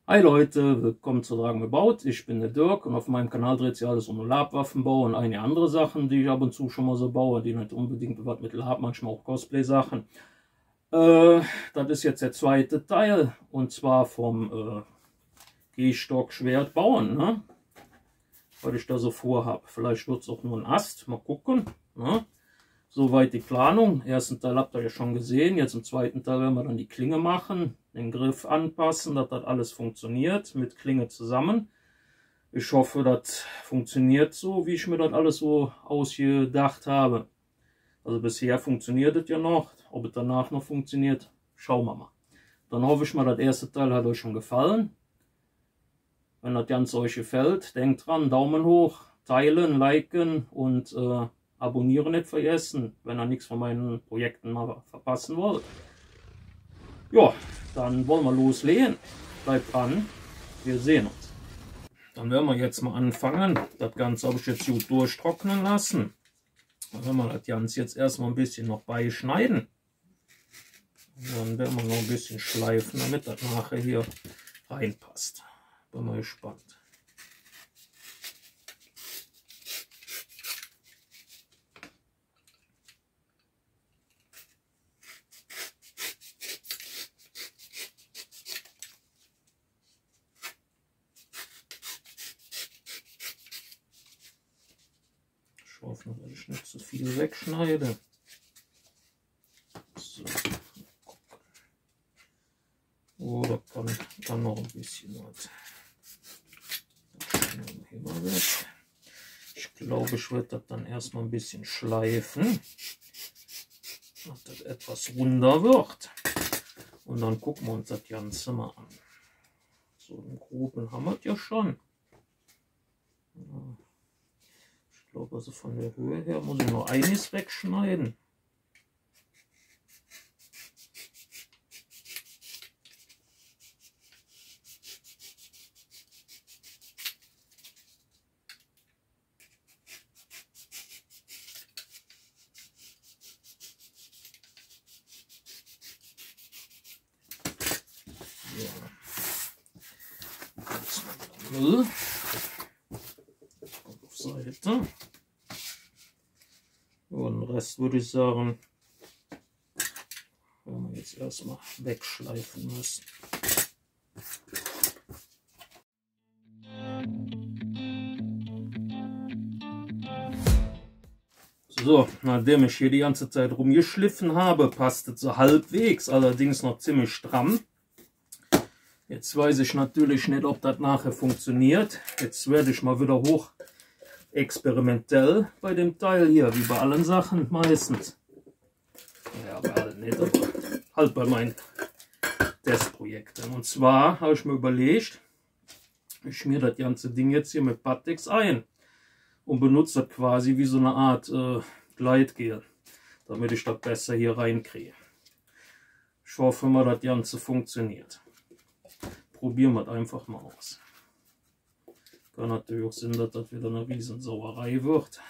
Hi Leute, willkommen zu Dragon gebaut. Ich bin der Dirk und auf meinem Kanal dreht sich alles um Labwaffenbau und einige andere Sachen, die ich ab und zu schon mal so baue, die nicht unbedingt was mit Lab, manchmal auch Cosplay-Sachen. Das ist jetzt der zweite Teil und zwar vom Gehstock-Schwert bauen, ne? Was ich da so vorhabe. Vielleicht wird es auch nur ein Ast, mal gucken. Ne? Soweit die Planung. Den ersten Teil habt ihr ja schon gesehen. Jetzt im zweiten Teil werden wir dann die Klinge machen, den Griff anpassen, dass das alles funktioniert mit Klinge zusammen. Ich hoffe, das funktioniert so, wie ich mir das alles so ausgedacht habe. Also bisher funktioniert es ja noch. Ob es danach noch funktioniert, schauen wir mal. Dann hoffe ich mal, das erste Teil hat euch schon gefallen. Wenn das Ganze euch gefällt, denkt dran, Daumen hoch, teilen, liken und abonnieren nicht vergessen, wenn ihr nichts von meinen Projekten mal verpassen wollt. Ja, dann wollen wir loslegen. Bleibt dran, wir sehen uns. Dann werden wir jetzt mal anfangen. Das Ganze habe ich jetzt gut durchtrocknen lassen. Dann werden wir das Ganze jetzt erstmal ein bisschen noch beischneiden. Und dann werden wir noch ein bisschen schleifen, damit das nachher hier reinpasst. Bin mal gespannt. Ich hoffe, dass ich nicht zu viel wegschneide. So. Oh, da kann noch ein bisschen was. Ich glaube, ich werde das dann erstmal ein bisschen schleifen, dass das etwas runder wird. Und dann gucken wir uns das Ganze mal an. So, im Groben haben wir es ja schon. Ich glaube, also von der Höhe her muss ich nur einiges wegschneiden. Müll auf Seite. Und den Rest würde ich sagen, werden wir jetzt erstmal wegschleifen müssen. So, nachdem ich hier die ganze Zeit rumgeschliffen habe, passt es so halbwegs, allerdings noch ziemlich stramm. Jetzt weiß ich natürlich nicht, ob das nachher funktioniert. Jetzt werde ich mal wieder hoch experimentell bei dem Teil hier, wie bei allen Sachen meistens. Ja, bei allen nicht, aber halt bei meinen Testprojekten. Und zwar habe ich mir überlegt, ich schmiere das ganze Ding jetzt hier mit Pattex ein und benutze das quasi wie so eine Art Gleitgel, damit ich das besser hier reinkriege. Ich hoffe mal, das Ganze funktioniert. Probieren wir es einfach mal aus. Kann natürlich auch sein, dass das wieder eine Riesensauerei wird.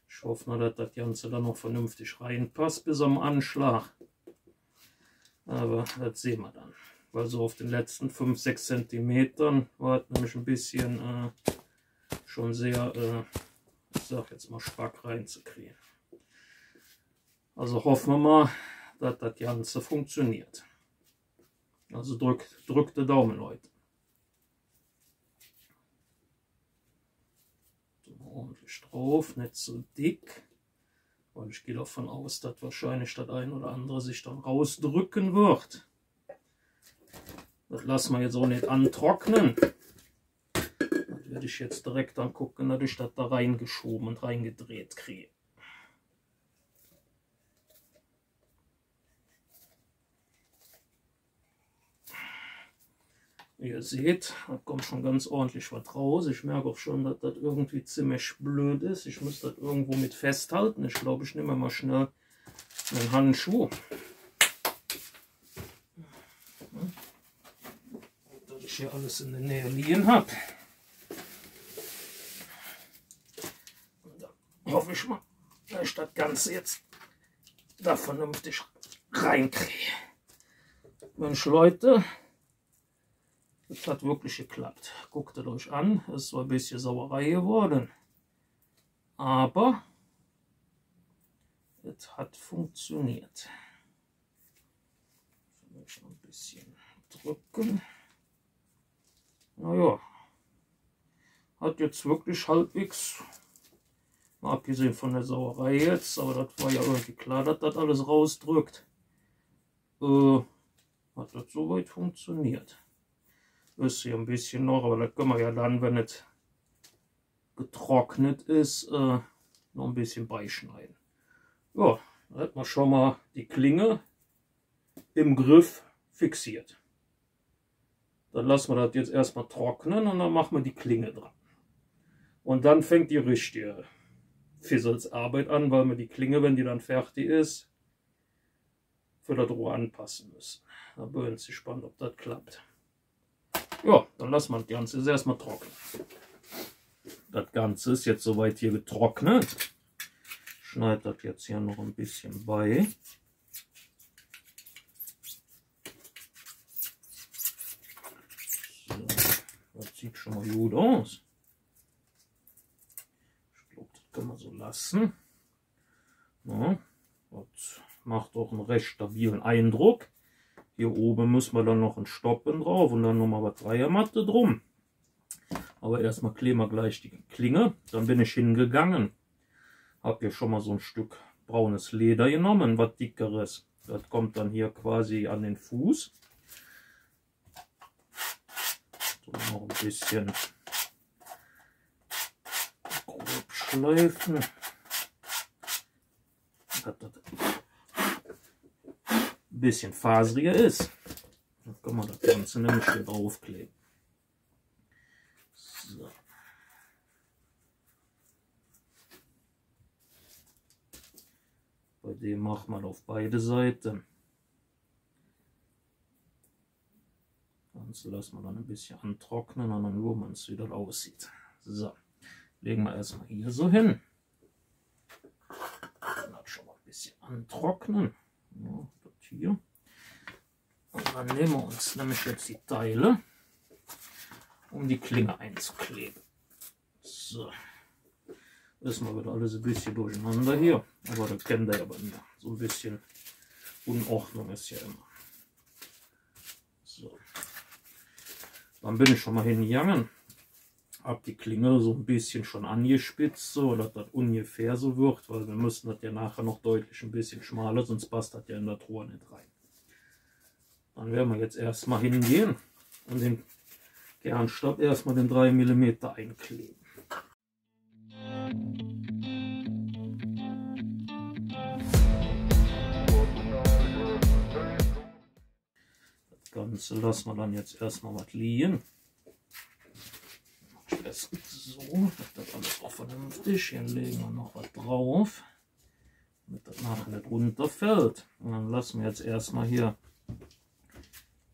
Ich hoffe nur, dass das Ganze dann noch vernünftig reinpasst bis am Anschlag. Aber das sehen wir dann. Weil so auf den letzten 5-6 cm war es nämlich ein bisschen schon sehr, ich sag jetzt mal, stark reinzukriegen. Also hoffen wir mal, dass das Ganze funktioniert. Also drückt den Daumen, Leute. So, ordentlich drauf, nicht so dick. Weil ich gehe davon aus, dass wahrscheinlich das ein oder andere sich dann rausdrücken wird. Das lassen wir jetzt auch nicht antrocknen. Das werde ich jetzt direkt dann gucken, dass ich das da reingeschoben und reingedreht kriege. Wie ihr seht, da kommt schon ganz ordentlich was raus. Ich merke auch schon, dass das irgendwie ziemlich blöd ist. Ich muss das irgendwo mit festhalten. Ich glaube, ich nehme mal schnell einen Handschuh. Dass ich hier alles in der Nähe liegen habe. Und dann hoffe ich mal, dass ich das Ganze jetzt da vernünftig reinkriege. Mensch, Leute. Das hat wirklich geklappt. Guckt es euch an, es ist zwar ein bisschen Sauerei geworden, aber es hat funktioniert. Vielleicht noch ein bisschen drücken. Naja, hat jetzt wirklich halbwegs, mal abgesehen von der Sauerei jetzt, aber das war ja irgendwie klar, dass das alles rausdrückt. Hat das soweit funktioniert. Ist hier ein bisschen noch, aber das können wir ja dann, wenn es getrocknet ist, noch ein bisschen beischneiden. Ja, dann hat man schon mal die Klinge im Griff fixiert. Dann lassen wir das jetzt erstmal trocknen und dann machen wir die Klinge dran. Und dann fängt die richtige Fizzelsarbeit an, weil wir die Klinge, wenn die dann fertig ist, für das Rohr anpassen müssen. Da bin ich gespannt, ob das klappt. Ja, dann lassen wir das Ganze jetzt erstmal trocknen. Das Ganze ist jetzt soweit hier getrocknet. Ich schneide das jetzt hier noch ein bisschen bei. So, das sieht schon mal gut aus. Ich glaube, das können wir so lassen. Ja, das macht auch einen recht stabilen Eindruck. Hier oben müssen wir dann noch ein Stoppen drauf und dann nochmal was Dreiermatte drum. Aber erstmal kleben wir gleich die Klinge. Dann bin ich hingegangen. Habe hier schon mal so ein Stück braunes Leder genommen, was dickeres. Das kommt dann hier quasi an den Fuß. So, noch ein bisschen grob schleifen. Dass das ein bisschen faseriger ist. Dann kann man das Ganze nämlich hier draufkleben. So. Bei dem macht man auf beide Seiten. Das Ganze lassen wir dann ein bisschen antrocknen und dann schauen wir uns, wie das aussieht. So, legen wir erstmal hier so hin. Dann schon mal ein bisschen antrocknen. Ja, das hier. Und dann nehmen wir uns nämlich jetzt die Teile, um die Klinge einzukleben. So. Ist mal wieder alles ein bisschen durcheinander hier. Aber das kennt ihr ja bei mir. So ein bisschen Unordnung ist ja immer. So. Dann bin ich schon mal hingegangen. Hab die Klinge so ein bisschen schon angespitzt, so dass das ungefähr so wird, weil wir müssen das ja nachher noch deutlich ein bisschen schmaler, sonst passt das ja in das Rohr nicht rein. Dann werden wir jetzt erstmal hingehen und den Kernstab erstmal den 3 mm einkleben. Das Ganze lassen wir dann jetzt erstmal was liegen. So, dass das alles auch vernünftig. Hier legen wir noch was drauf, damit das nachher nicht runterfällt. Und dann lassen wir jetzt erstmal hier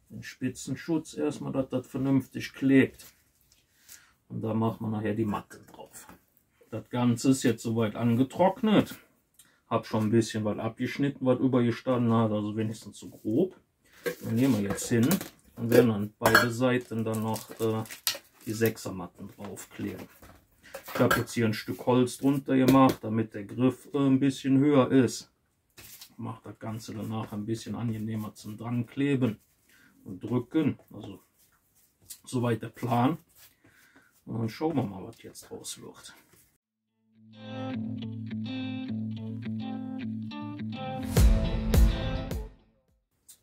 den Spitzenschutz, erstmal, dass das vernünftig klebt. Und da machen wir nachher die Matte drauf. Das Ganze ist jetzt soweit angetrocknet. Habe schon ein bisschen was abgeschnitten, was übergestanden hat, also wenigstens so grob. Dann nehmen wir jetzt hin und werden an beide Seiten dann noch die 6er-Matten draufkleben. Ich habe jetzt hier ein Stück Holz drunter gemacht, damit der Griff ein bisschen höher ist. Macht das Ganze danach ein bisschen angenehmer zum dran kleben und drücken. Also soweit der Plan. Und dann schauen wir mal, was jetzt draus wird.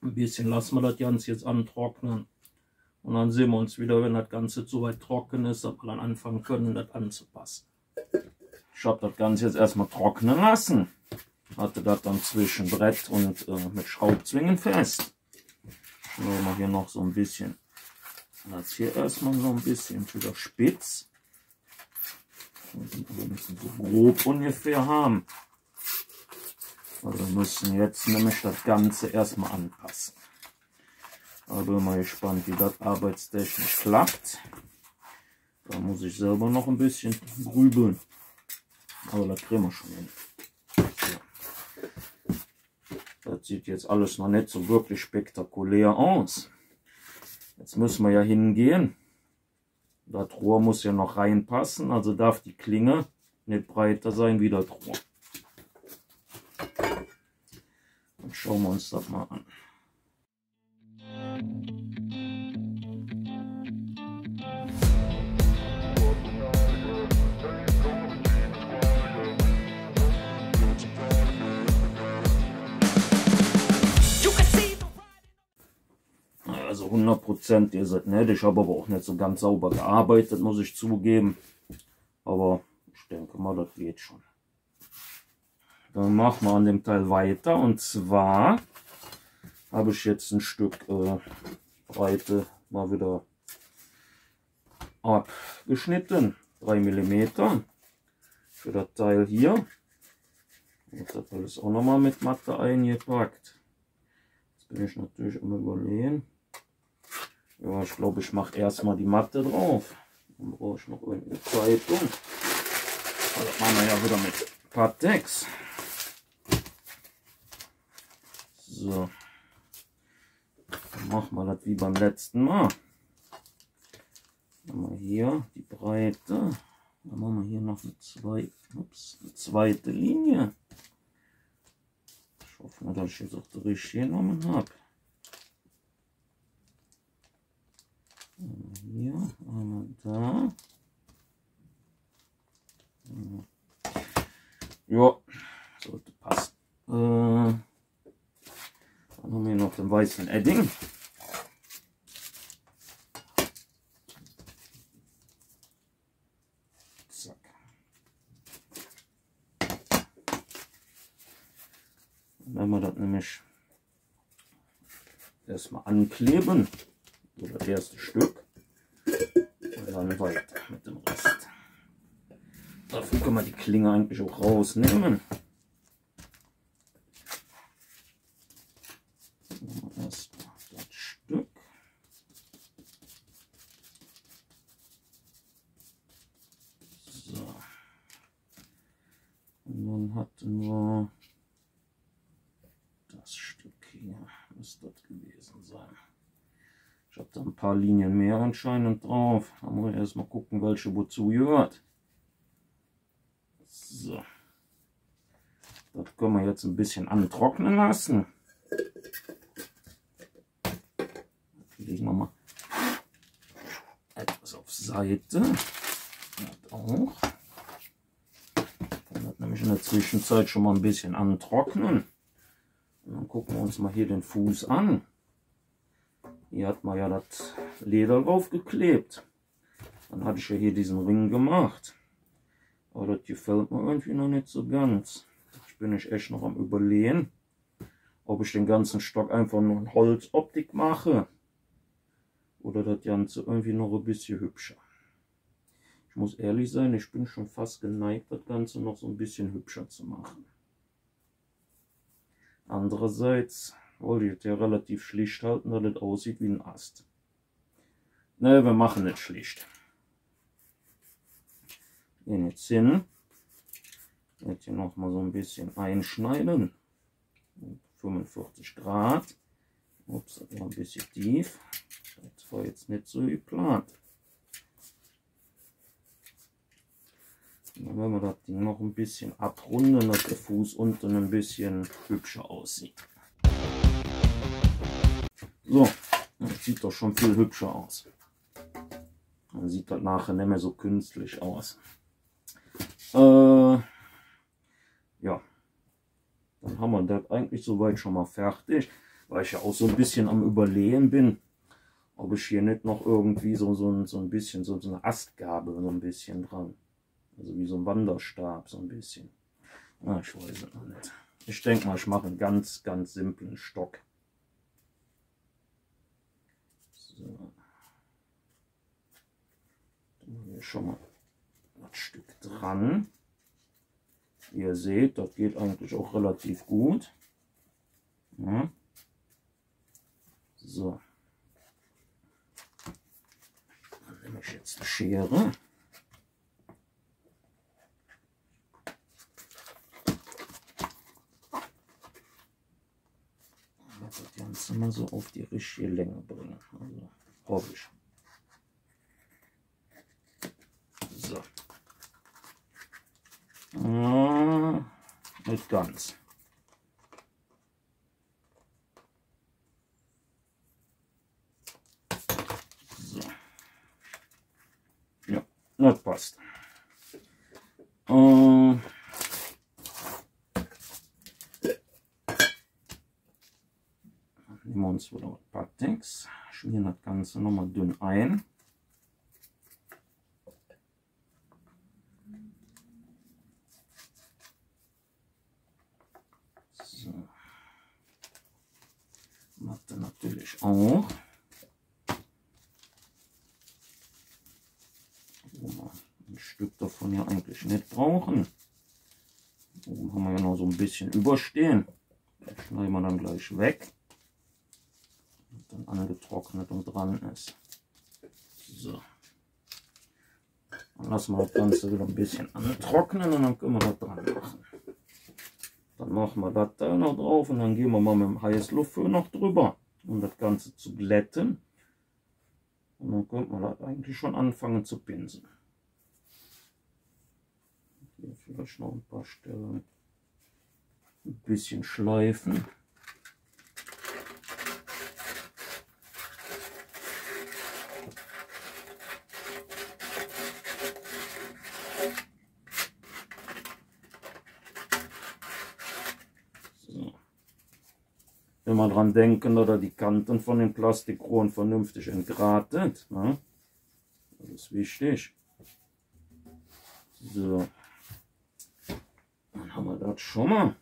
Ein bisschen lassen wir das Ganze jetzt antrocknen. Und dann sehen wir uns wieder, wenn das Ganze so weit trocken ist, dass wir dann anfangen können, das anzupassen. Ich habe das Ganze jetzt erstmal trocknen lassen. Hatte das dann zwischen Brett und mit Schraubzwingen fest. Schauen wir hier noch so ein bisschen. Das hier erstmal so ein bisschen wieder spitz. Wir müssen so grob ungefähr haben. Also wir müssen jetzt nämlich das Ganze erstmal anpassen. Da bin ich mal gespannt, wie das arbeitstechnisch klappt. Da muss ich selber noch ein bisschen grübeln. Aber das kriegen wir schon hin. Das sieht jetzt alles noch nicht so wirklich spektakulär aus. Jetzt müssen wir ja hingehen. Das Rohr muss ja noch reinpassen, also darf die Klinge nicht breiter sein wie das Rohr. Dann schauen wir uns das mal an. Also 100% ist es nicht. Ich habe aber auch nicht so ganz sauber gearbeitet, muss ich zugeben. Aber ich denke mal, das geht schon. Dann machen wir an dem Teil weiter. Und zwar habe ich jetzt ein Stück Breite mal wieder abgeschnitten. 3 mm für das Teil hier. Und das alles auch nochmal mit Matte eingepackt. Jetzt bin ich natürlich am Überlegen. Ja, ich glaube, ich mache erstmal die Matte drauf. Dann brauche ich noch irgendeine Zeitung. Das machen wir ja wieder mit Pattex. So. Dann machen wir das wie beim letzten Mal. Dann machen wir hier die Breite. Dann machen wir hier noch eine zweite Linie. Ich hoffe, dass ich jetzt auch die richtige genommen habe. Hier, einmal da. Ja, sollte passen. Dann haben wir noch den weißen Edding. Zack. Dann werden wir das nämlich erstmal ankleben. So, das erste Stück. Und dann weiter mit dem Rest. Dafür können wir die Klinge eigentlich auch rausnehmen. Erstmal das Stück. So. Und dann hatten wir das Stück hier. Müsste das gewesen sein. Ich habe da ein paar Linien mehr anscheinend drauf. Da muss ich erstmal gucken, welche wozu gehört. So. Das können wir jetzt ein bisschen antrocknen lassen. Legen wir mal etwas auf Seite. Das auch. Dann hat nämlich in der Zwischenzeit schon mal ein bisschen antrocknen. Und dann gucken wir uns mal hier den Fuß an. Hier hat man ja das Leder drauf geklebt. Dann hatte ich ja hier diesen Ring gemacht. Aber das gefällt mir irgendwie noch nicht so ganz. Ich bin echt noch am Überlegen, ob ich den ganzen Stock einfach nur in Holzoptik mache. Oder das Ganze irgendwie noch ein bisschen hübscher. Ich muss ehrlich sein, ich bin schon fast geneigt, das Ganze noch so ein bisschen hübscher zu machen. Andererseits wollte ich das ja relativ schlicht halten, dass das aussieht wie ein Ast. Ne, wir machen nicht schlicht. Gehen jetzt hin. Jetzt hier noch mal so ein bisschen einschneiden. 45 Grad. Ups, das war ein bisschen tief. Das war jetzt nicht so geplant. Dann werden wir das Ding noch ein bisschen abrunden, dass der Fuß unten ein bisschen hübscher aussieht. So, das sieht doch schon viel hübscher aus. Dann sieht das nachher nicht mehr so künstlich aus. Ja, dann haben wir das eigentlich soweit schon mal fertig, weil ich ja auch so ein bisschen am Überlegen bin, ob ich hier nicht noch irgendwie so ein bisschen so eine Astgabel so ein bisschen dran, also wie so ein Wanderstab so ein bisschen. Na, ich weiß es noch nicht. Ich denke mal, ich mache einen ganz simplen Stock. So. Dann haben wir schon mal das Stück dran. Wie ihr seht, das geht eigentlich auch relativ gut. Ja. So. Dann nehme ich jetzt die Schere. Das Ganze mal so auf die richtige Länge bringen. Also Hoffe ich. So. Nicht ganz. So. Ja, das passt. Nehmen wir uns wieder Pateks, schmieren das Ganze nochmal dünn ein. So. Matte natürlich auch. Ein Stück davon ja eigentlich nicht brauchen. Oben haben wir ja noch so ein bisschen überstehen. Das schneiden wir dann gleich weg. Und dann angetrocknet und dran ist. So. Dann lassen wir das Ganze wieder ein bisschen antrocknen und dann können wir das dran machen. Dann machen wir das da noch drauf und dann gehen wir mal mit dem Heißluftföhn noch drüber, um das Ganze zu glätten. Und dann könnte man das eigentlich schon anfangen zu pinseln. Hier vielleicht noch ein paar Stellen ein bisschen schleifen. So. Immer dran denken, oder die Kanten von den Plastikrohren vernünftig entgratet. Ne? Das ist wichtig. So. Dann haben wir das schon mal.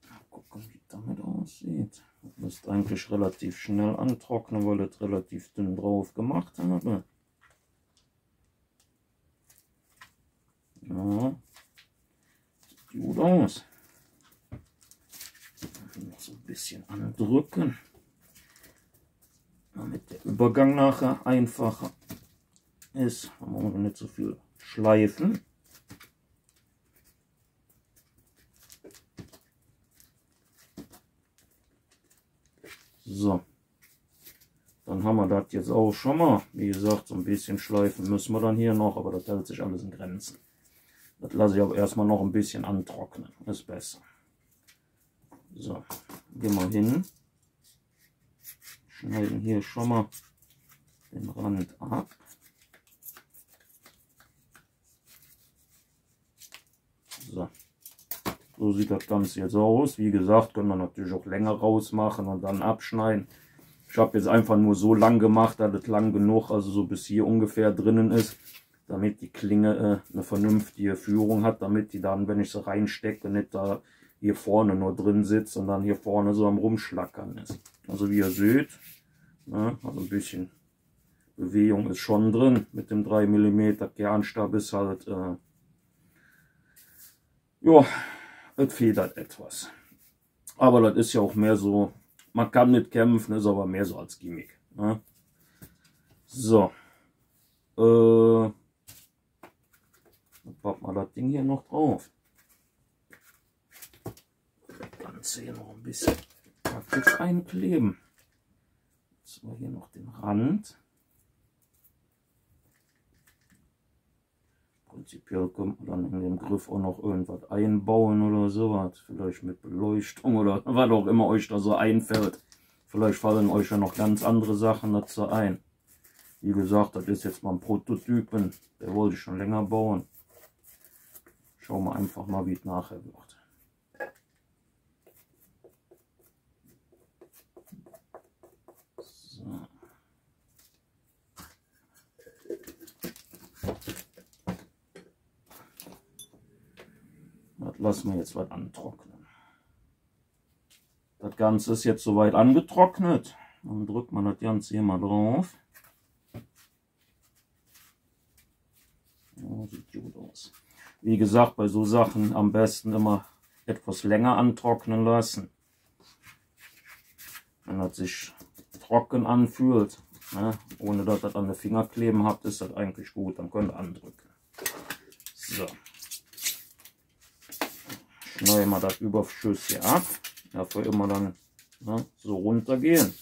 Mal gucken, wie das damit aussieht. Das müsste eigentlich relativ schnell antrocknen, weil ich das relativ dünn drauf gemacht habe. Ja. Sieht gut aus. Noch so ein bisschen andrücken, damit der Übergang nachher einfacher ist. Da brauchen wir nicht so viel schleifen. So, dann haben wir das jetzt auch schon mal. Wie gesagt, so ein bisschen schleifen müssen wir dann hier noch, aber das hält sich alles in Grenzen. Das lasse ich aber erstmal noch ein bisschen antrocknen, ist besser. So, gehen wir hin, schneiden hier schon mal den Rand ab. So, so sieht das Ganze jetzt aus. Wie gesagt, können wir natürlich auch länger rausmachen und dann abschneiden. Ich habe jetzt einfach nur so lang gemacht, dass es lang genug, also so bis hier ungefähr drinnen ist, damit die Klinge eine vernünftige Führung hat, damit die dann, wenn ich sie reinstecke, nicht da hier vorne nur drin sitzt und dann hier vorne so am Rumschlackern ist. Also wie ihr seht, ne, also ein bisschen Bewegung ist schon drin. Mit dem 3 mm Kernstab ist halt, ja, es federt etwas. Aber das ist ja auch mehr so, man kann nicht kämpfen, ist aber mehr so als Gimmick. Ne? So, dann packen wir das Ding hier noch drauf. Hier noch ein bisschen Pateks einkleben. Jetzt haben wir hier noch den Rand. Prinzipiell könnte man dann in den Griff auch noch irgendwas einbauen oder sowas. Vielleicht mit Beleuchtung oder was auch immer euch da so einfällt. Vielleicht fallen euch ja noch ganz andere Sachen dazu ein. Wie gesagt, das ist jetzt mal ein Prototypen. Der wollte ich schon länger bauen. Schauen wir einfach mal, wie es nachher wird. Das lassen wir jetzt was antrocknen. Das Ganze ist jetzt soweit angetrocknet. Dann drückt man das Ganze hier mal drauf. Ja, sieht gut aus. Wie gesagt, bei so Sachen am besten immer etwas länger antrocknen lassen. Wenn das sich trocken anfühlt, ne, ohne dass das an den Finger kleben habt, ist das eigentlich gut. Dann könnt ihr andrücken. So. Schneiden wir das Überschuss hier ab. Dafür immer dann, ne, so runtergehen.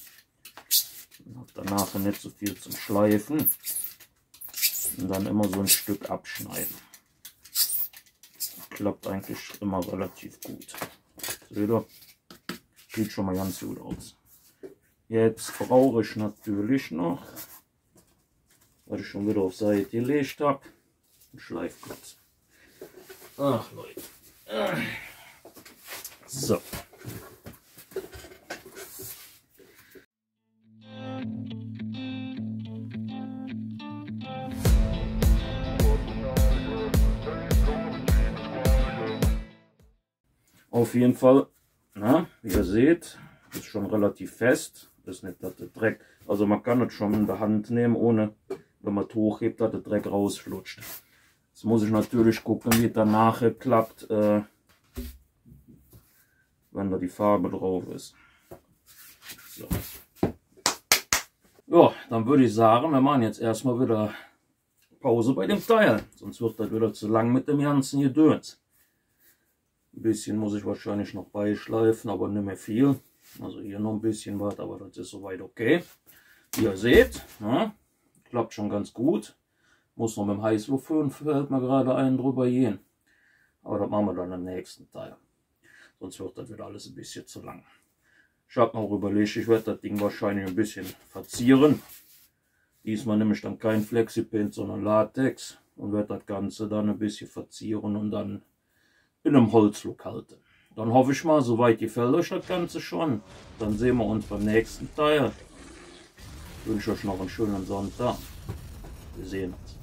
Und habe danach nicht so viel zum Schleifen. Und dann immer so ein Stück abschneiden. Klappt eigentlich immer relativ gut. Seht ihr? Sieht schon mal ganz gut aus. Jetzt brauche ich natürlich noch, was ich schon wieder auf Seite gelegt habe, einen Schleifklotz. Ach Leute. So. Auf jeden Fall, na, wie ihr seht, ist schon relativ fest. Ist nicht, dass der Dreck, also man kann es schon in der Hand nehmen, ohne, wenn man es hochhebt, dass der Dreck rausflutscht. Jetzt muss ich natürlich gucken, wie es danach klappt, wenn da die Farbe drauf ist. So. Ja, dann würde ich sagen, wir machen jetzt erstmal wieder Pause bei dem Teil, sonst wird das wieder zu lang mit dem ganzen Gedöns. Ein bisschen muss ich wahrscheinlich noch beischleifen, aber nicht mehr viel. Also hier noch ein bisschen was, aber das ist soweit okay. Wie ihr seht, ja, klappt schon ganz gut. Muss noch mit dem Heißluftföhn, fällt mir gerade ein, drüber gehen. Aber das machen wir dann im nächsten Teil. Sonst wird das wieder alles ein bisschen zu lang. Ich habe mir auch überlegt, ich werde das Ding wahrscheinlich ein bisschen verzieren. Diesmal nehme ich dann kein Flexipaint, sondern Latex. Und werde das Ganze dann ein bisschen verzieren und dann in einem Holzlook halten. Dann hoffe ich mal, soweit gefällt euch das Ganze schon. Dann sehen wir uns beim nächsten Teil. Ich wünsche euch noch einen schönen Sonntag. Wir sehen uns.